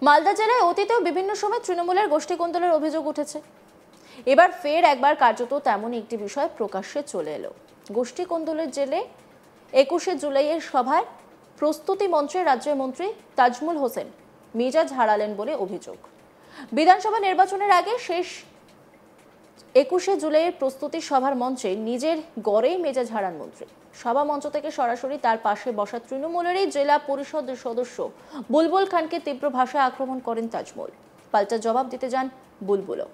মালদা জেলায় অতীতেও বিভিন্ন সময় তৃণমূলের গোষ্ঠী কোন্দলের অভিযোগ উঠেছে। এবার ফের একবার কার্যত তেমনই একটি বিষয় প্রকাশ্যে চলে এলো। গোষ্ঠী কোন্দলের জেলে 21শে জুলাইয়ের সভায় প্রস্তুতি মঞ্চে রাজ্যের মন্ত্রী তাজমুল হোসেন মেজাজ হারালেন বলে অভিযোগ। বিধানসভা নির্বাচনের আগে শেষ 21শে জুলাইয়ের প্রস্তুতি সভার মঞ্চে নিজের গড়েই মেজাজ হারান মন্ত্রী। সভা মঞ্চ থেকে সরাসরি তার পাশে বসা তৃণমূলেরই জেলা পরিষদের সদস্য বুলবুল খানকে তীব্র ভাষায় আক্রমণ করেন তাজমুল। পাল্টা জবাব দিতে যান বুলবুলও,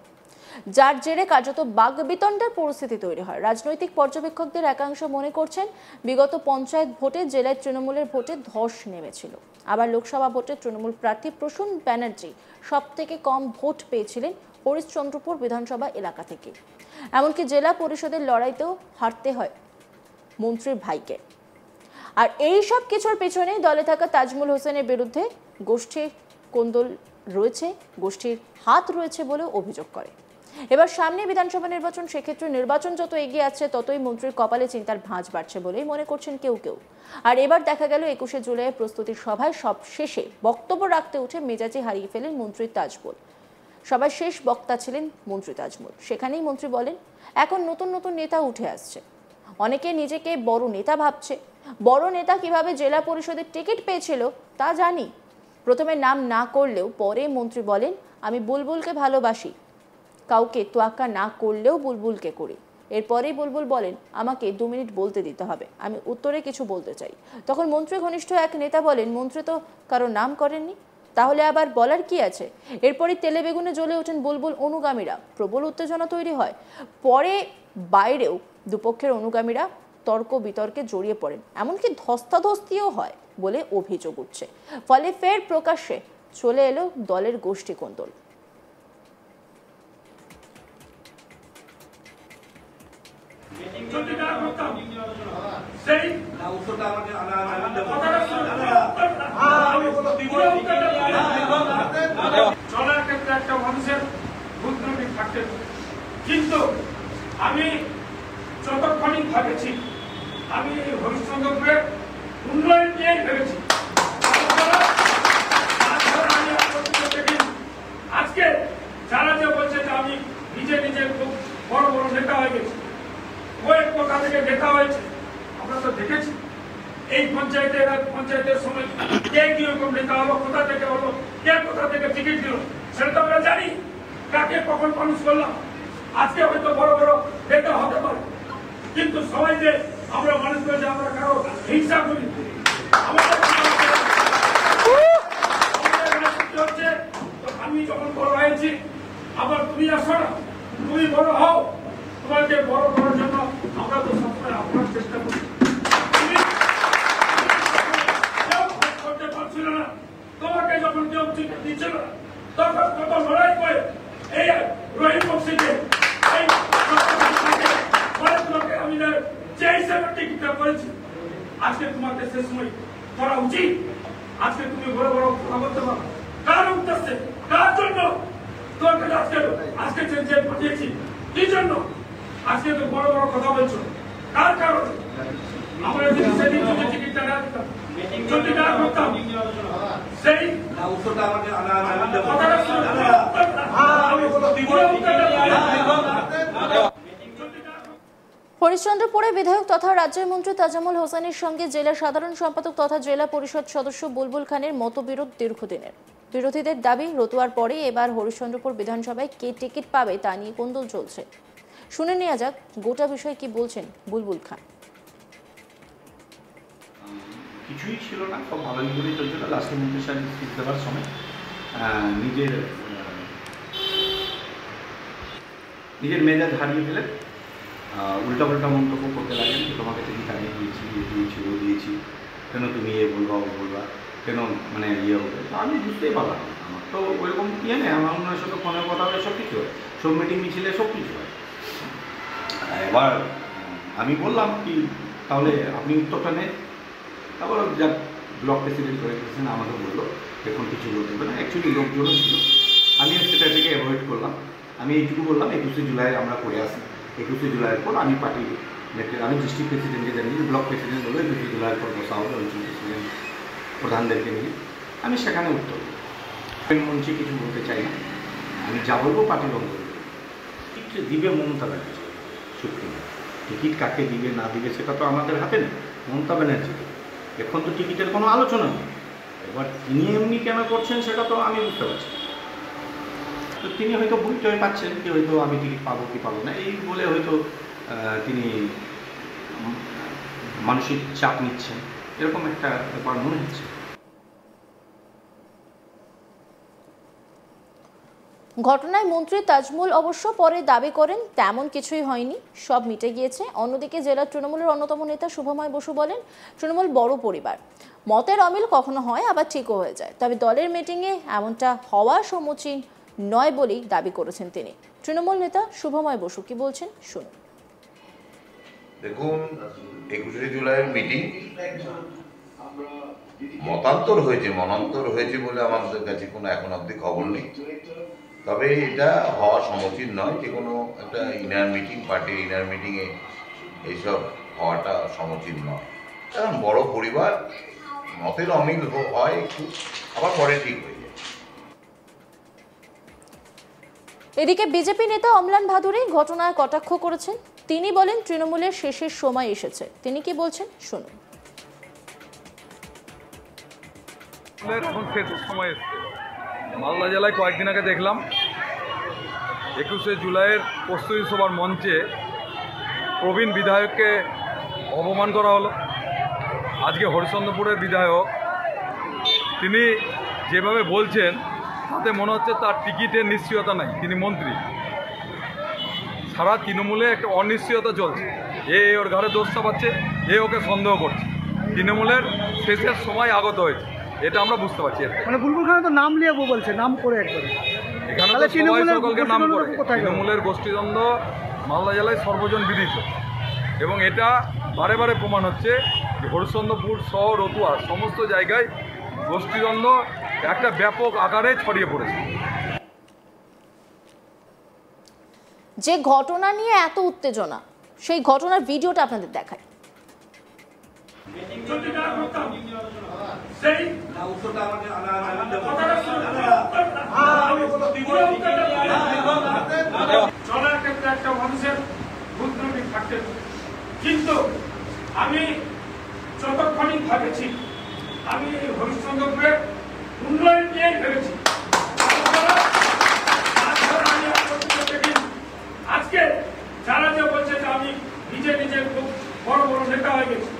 যার জেরে কার্যত বাকবিতণ্ডার পরিস্থিতি তৈরি হয়। রাজনৈতিক পর্যবেক্ষকদের একাংশ মনে করছেন বিগত পঞ্চায়েত ভোটে জেলায় তৃণমূলের ভোটে ধস নেমেছিল। আবার লোকসভা ভোটে তৃণমূল প্রার্থী প্রসূন ব্যানার্জি সব থেকে কম ভোট পেয়েছিলেন হরিশ্চন্দ্রপুর বিধানসভা এলাকা থেকে। এমনকি জেলা পরিষদের লড়াইতেও হারতে হয় মন্ত্রীর ভাইকে। আর এই সব কিছুর পেছনে দলে থাকা তাজমুল হোসেনের বিরুদ্ধে গোষ্ঠীর কোন্দল রয়েছে, গোষ্ঠীর হাত রয়েছে বলেও অভিযোগ করে। এবার সামনে বিধানসভা নির্বাচন, সেক্ষেত্রে নির্বাচন যত এগিয়ে আসছে ততই মন্ত্রীর কপালে চিন্তার ভাঁজ বাড়ছে বলেই মনে করছেন কেউ কেউ। আর এবার দেখা গেল 21শে জুলাইয়ের প্রস্তুতির সভায় সব শেষে বক্তব্য রাখতে উঠে মেজাজে হারিয়ে ফেলেন মন্ত্রী তাজমুল। সবার শেষ বক্তা ছিলেন মন্ত্রী তাজমুল। সেখানেই মন্ত্রী বলেন, এখন নতুন নতুন নেতা উঠে আসছে, অনেকে নিজেকে বড় নেতা ভাবছে। বড় নেতা কিভাবে জেলা পরিষদের টিকিট পেয়েছিল তা জানি। প্রথমে নাম না করলেও পরে মন্ত্রী বলেন, আমি বুলবুলকে ভালোবাসি, কাউকে তোয়াক্কা না করলেও বুলবুলকে করি। এরপরেই বুলবুল বলেন, আমাকে 2 মিনিট বলতে দিতে হবে, আমি উত্তরে কিছু বলতে চাই। তখন মন্ত্রী ঘনিষ্ঠ এক নেতা বলেন, মন্ত্রী তো কারো নাম করেননি, তাহলে আবার বলার কি আছে? এরপরই তেলে বেগুনে জ্বলে ওঠেন বুলবুল অনুগামীরা। প্রবল উত্তেজনা তৈরি হয়। পরে বাইরেও দুপক্ষের অনুগামীরা তর্ক বিতর্কে জড়িয়ে পড়েন, এমনকি ধস্তাধস্তিও হয় বলে অভিযোগ উঠছে। ফলে ফের প্রকাশ্যে চলে এলো দলের গোষ্ঠী কোন্দল। কিন্তু আমি যতক্ষণই ভাবেছি, আমি হরিশ্চন্দ্রপুরের উন্নয়ন নিয়ে ভেবেছি। আজকে যারা যে বলছে যে আমি নিজে নিজে খুব বড় বড় নেতা হয়ে গেছি, কয়েক কোথা থেকে নেতা হয়েছে আমরা তো দেখেছি। এই পঞ্চায়েতের সময় কে কিরকম নেতা হলো, কোথা থেকে হলো, কে কোথা থেকে টিকিট দিল, সেটা তো আমরা জানি। কাকে কখন মানুষ করলাম। আজকে হয়তো বড় বড় নেতা হতে পারে, কিন্তু সবাই যে আমরা মানুষ করে যে আমরা কারো হিংসা করি, হচ্ছে আমি যখন বড় হয়েছি, আবার তুমি আসো না, তুমি বড় হও, তোমাকে বড় করার জন্য আমরা তো সবসময় আপনার চেষ্টা করি। করতে পারছিল না, তোমাকে যখন কেউ টিকিট দিচ্ছিল তখন কত লড়াই করে এই রহিম বক্সিকে আমি যে হিসেবে টিকিটটা করেছি, আজকে তোমাকে সে সময় করা উচিত। আজকে তুমি বড় বড় কথা বলতে পারো, কার উদ্দেশ্যে, কার জন্য তোমাকে আজকে যে পাঠিয়েছি, কি জন্য আজকে তো বড় বড় কথা বলছো, কার কারণে? আমরা যদি সেদিন যদি টিকিটটা না দিতাম, যদি না করতাম, সেই উত্তরটা আমাকে হরিশ্চন্দ্রপুরে বিধায়ক তথা রাজ্যের মন্ত্রী তাজমুল হোসেনের সঙ্গে জেলা সাধারণ সম্পাদক তথা জেলা পরিষদ সদস্য বুলবুল খানের মতবিরোধ দীর্ঘদিনের। বিরোধীদের দাবি, রতুয়ার পরে এবার হরিশ্চন্দ্রপুর বিধানসভায় কে টিকিট পাবে তা নিয়ে কোন্দল চলছে। শুনে নেওয়া যাক গোটা বিষয়ে কি বলছেন বুলবুল খান। কিছুই ছিল না, সব ভালোই করেই চলছিল। লাস্টে মন্ত্রী সাহেব স্পিচ দেওয়ার সময় নিজের মেজাজ হারিয়ে ফেলে উল্টা পাল্টা মন্তব্য করতে লাগেন। তোমাকে টিকিট আগে দিয়েছি, দিয়েছি, ও দিয়েছি, কেন তুমি বলবা, ও বলবা, কেন মানে হবে। আমি বুঝতেই পারলাম না, আমার তো ওইরকম নেই। আমার ওনার সাথে ফোনের কথা হয়, সব কিছু হয়, সব মিটিং মিছিলে সব কিছু হয়। এবার আমি বললাম কি, তাহলে আপনি উত্তরটা নেন। তারপর যা ব্লক প্রেসিডেন্ট করে দিয়েছেন আমাকে বললো এখন কিছু বলতে হবে না। অ্যাকচুয়ালি লোকজনও ছিল, আমি সেটা থেকে অ্যাভয়েড করলাম। আমি এইটুকু বললাম 21শে জুলাই আমরা করে আসি। 21শে জুলাইয়ের পর আমি পার্টি আমি ডিস্ট্রিক্ট প্রেসিডেন্টকে জানিয়েছি, ব্লক প্রেসিডেন্ট বললো 21শে জুলাইয়ের পর বসা হবে অঞ্চল প্রেসিডেন্ট প্রধানদেরকে নিয়ে। আমি সেখানে উত্তর দিই। মঞ্চে কিছু বলতে চাই না, আমি যা বলবো পার্টি বন্ধ করবে। টিকিট দিবে মমতা ব্যানার্জি, সুপ্রিম। টিকিট কাকে দিবে না দিবে সেটা তো আমাদের হাতে নেই, মমতা ব্যানার্জি। এখন তো টিকিটের কোনো আলোচনা নেই। এবার তিনি এমনি কেন করছেন সেটা তো আমি বুঝতে পারছি। তো তিনি হয়তো বুঝতে পারছেন যে হয়তো আমি টিকিট পাবো কি পাবো না, এই বলে হয়তো তিনি মানসিক চাপ নিচ্ছেন, এরকম একটা ব্যাপার মনে হচ্ছে। ঘটনায় মন্ত্রী তাজমুল অবশ্য পরে দাবি করেন তেমন কিছুই হয়নি, সব মিটে গিয়েছে। অন্যদিকে জেলার তৃণমূলের অন্যতম নেতা শুভময় বসু বলেন, তৃণমূল বড় পরিবার, মতের অমিল কখনো হয় আবার ঠিকও হয়ে যায়, তবে দলের মিটিংয়ে এমনটা হওয়া সমীচীন নয় বলেই দাবি করেছেন তিনি। তৃণমূল নেতা শুভময় বসু কি বলছেন শুনুন। দেখুন, 21শে জুলাইয়ের মিটিং মতান্তর হয়েছে বলে আমাদের কাছে কোনো এখন অবধি খবর নেই। তবে এটা হওয়া সমীচীন নয় যে কোনো একটা ইনার মিটিং, পার্টির ইনার মিটিংয়ে এইসব হওয়াটা সমীচীন নয়। কারণ বড় পরিবার, মতের অমিল হয় একটু, আবার পরে ঠিক হয়ে যায়। এদিকে বিজেপি নেতা অম্লান ভাদুড়ী ঘটনায় কটাক্ষ করেছেন। তিনি বলেন, তৃণমূলের শেষের সময় এসেছে। তিনি কি বলছেন শুনুন। এখন শেষের সময় এসছে। মালদা জেলায় কয়েকদিন আগে দেখলাম 21শে জুলাইয়ের প্রস্তুতি সভার মঞ্চে প্রবীণ বিধায়ককে অপমান করা হলো। আজকে হরিশ্চন্দ্রপুরের বিধায়ক তিনি যেভাবে বলছেন তাতে মনে হচ্ছে তার টিকিটের নিশ্চয়তা নাই, তিনি মন্ত্রী। সারা তৃণমূলে একটা অনিশ্চয়তা চলছে, ওর ঘরে দোষ চাপাচ্ছে, ওকে সন্দেহ করছে। তৃণমূলের শেষের সময় আগত হয়েছে, এটা আমরা বুঝতে পারছি। মানে বুলবুল খান তো নাম নিয়ে বলছে, নাম করে একবার এখানে তো সবাই সকলকে নাম করে। তৃণমূলের গোষ্ঠীদ্বন্দ্ব মালদা জেলায় সর্বজন বিদিত, এবং এটা বারে বারে প্রমাণ হচ্ছে যে হরিশ্চন্দ্রপুর সহ রতুয়া সমস্ত জায়গায় গোষ্ঠীদ্বন্দ্ব একটা ব্যাপক আকারে ছড়িয়ে পড়েছে। যে ঘটনা নিয়ে এত উত্তেজনা, সেই ঘটনার ভিডিওটা আপনাদের দেখায়। যদি না করতাম সেই চলার ক্ষেত্রে একটা মানুষের বুদ্ধি থাকতে, কিন্তু আমি যতক্ষণই ভাবেছি আমি হরিশ্চন্দ্রপুরের উন্নয়ন নিয়ে ভেবেছি। আজকে যারা যে বলছে যে আমি নিজের খুব বড় নেতা হয়ে গেছি।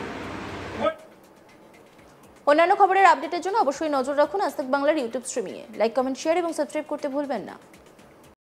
অন্যান্য খবরের আপডেটের জন্য অবশ্যই নজর রাখুন আজ তাক বাংলার ইউটিউব স্ট্রিমিংয়ে। লাইক, কমেন্ট, শেয়ার এবং সাবস্ক্রাইব করতে ভুলবেন না।